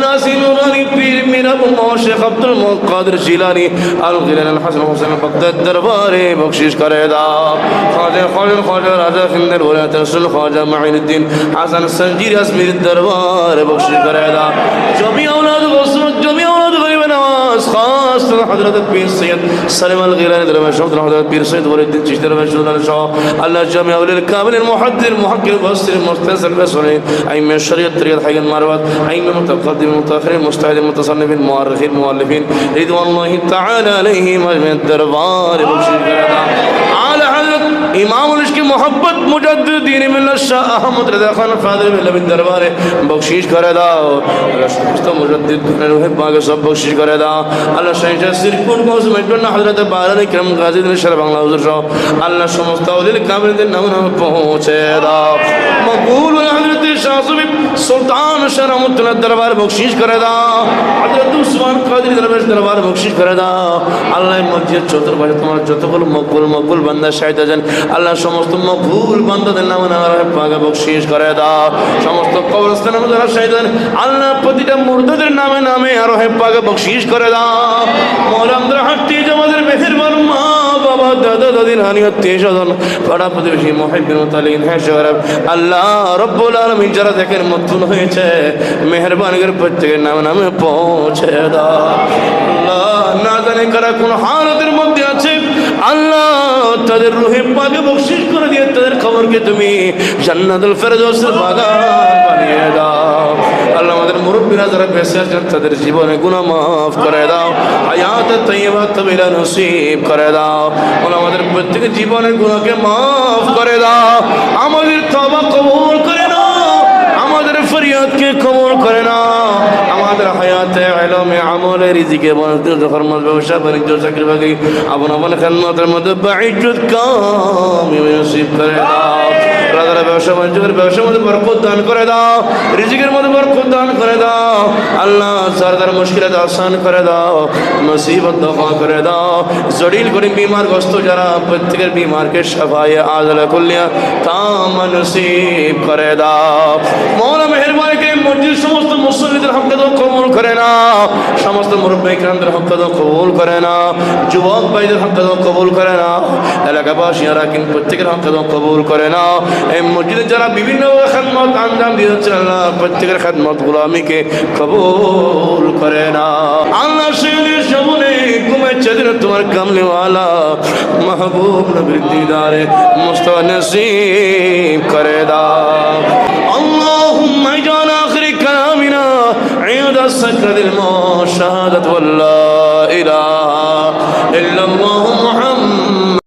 नासी नूरानी पीर मीर अबू मोहम्मद शेख अब्दुल कादिर जिलानी अल गिलानी अल हसन हुसैन बगदाद दरबारे बख्शिश करे दाओ ख्वाजा ख्वाजा ख्वाजा राजा फिंदर वलायत रसूल ख्वाजा माइनुद्दीन हसन संजीर अजमेर दरबार बख्शिश करे दाओ जमी औलाद गौसुल जमी औलाद गरीब नवाज खास हजरत पीर सैयद सलीम अल गिलानी दरबार शौकत हजरत पीर सैयद वलीउद्दीन चिश्ती दरबार शुरुल शाह अल्लाह जमी औलिल कामिल मुहद्दिर मुहक्किक मुफस्सिर मुस्तासिर रसूलिन अइम्मा शरीयत तरीक़त हक़ मारवत अइम्मा मुतक़द्दिम मुतअख़िर मुजतहिद मुतसन्निफ़िन मुअर्रिख़ीन मुअल्लिफ़ीन रिदवानुल्लाहि तआला अलैहिम अजमईन दरबार बख्शिश करे दाओ आला हज़रत इमामुल इश्क़ मोहब्बत मुजद्दिद दीन मिल्लत शाह अहमद रज़ा खान फादिल बिलबी दरबारे बख्शिश करे दाओ अल्लाह समस्त मुजद्दिद रूह पाक सब बख्शिश करे दाओ अल्लाह शहीद सिरकुट गौस मेटना हज़रत बारह करम गाजी दिन शर बांग्ला हुजूर शाह अल्लाह समस्त औलिल कामिल नाम नाम पहुँचे दाओ मकबूल हज़रत शाह सुल्तान शरमुद्दीन दरबार बख्शिश करे दाओ हज़रत उस्मान कादिर दरबार बख्शिश करे दाओ अल्लाह मस्जिद चतुर्पाशे तुम्हारा যতগুলো মকবুল বান্দা শাহিদ আছেন আল্লাহ সমস্ত মকবুল বান্দাদের নামে নামে পাক বখশিশ করে দাও সমস্ত কবরস্থানের মধ্যে যারা শাহিদ আছেন আল্লাহ প্রতিটা মুর্দাদের নামে নামে আর হে পাক বখশিশ করে দাও মওলা আমাদের হাত্তি আমাদের মেহেরবান মা বাবা দাদা দাদির হানি আত্মীয় স্বজন পাড়া প্রতিবেশী মুহিব্বিন মুতালিন হ্যাঁ শরফ আল্লাহ রব্বুল আলামিন যারা দেখেন মতন হয়েছে মেহেরবানি করে প্রত্যেকের নামে নামে পৌঁছে দাও আল্লাহ না জানে কারা কোন হালতের মধ্যে আছে আল্লাহ তাদের রূহে পাকে বখশিশ করে দিয়ে তাদের খবরকে তুমি জান্নাতুল ফেরদৌসের বাগান বানিয়ে দাও আল্লাহ আমাদের মুরব্বিরা যারা বেঁচে আছেন তাদের জীবনে গুনাহ মাফ করে দাও হায়াত তাইয়্যিবা তাবিলা নসিব করে দাও আল্লাহ আমাদের প্রত্যেকের জীবনের গুনাহকে মাফ করে দাও আমাদের তওবা কবুল করে নাও আমাদের ফরিয়াদকে কবুল করে নাও আমাদের হায়াতে ইলমে আমলে রিজিকে বরকত ফরমাস ব্যবসা বাণিজ্য চাকরি বাকরি আপন আপন খেদমতের মধ্যে বাঈজুত কামিল নসিব করে দাও রাজারা ব্যবসা বাণিজ্যের ব্যবসার মধ্যে বরকত দান করে দাও রিজিকের মধ্যে বরকত দান করে দাও আল্লাহ সরদার মুশকিলাত আসান করে দাও মুসিবত দফা করে দাও জটিল করে বিমারগ্রস্ত যারা প্রত্যেকের বিমারকে শাফায়ে আজলা কুল্লিয়া তাম নসিব করে দাও মওলা মেহেরবানি করে মসজিদ সমস্ত মুসল্লিদের হক কবুল করে নাও সমস্ত মুরব্বী কিরামদের হক কবুল করে নাও যুবক ভাইদের হক কবুল করে নাও এলাকাবাসী আরাকিন প্রত্যেকের হক কবুল করে নাও এই মসজিদে যারা বিভিন্ন খিদমত আঞ্জাম দিয়েছেন আল্লাহ প্রত্যেকের খিদমত গুলামিকে কবুল করে নাও আল্লাহ শিরিনের সামনে ঘুমাচ্ছে দিন তোমার কামলিওয়ালা মাহবুব নবীর দিদারে মুস্তাফা নসিব করে দাও আল্লাহুম্মা ইজআল আখির কালামিনা عند السكرة الموت شهادة والله إله إلا الله محمد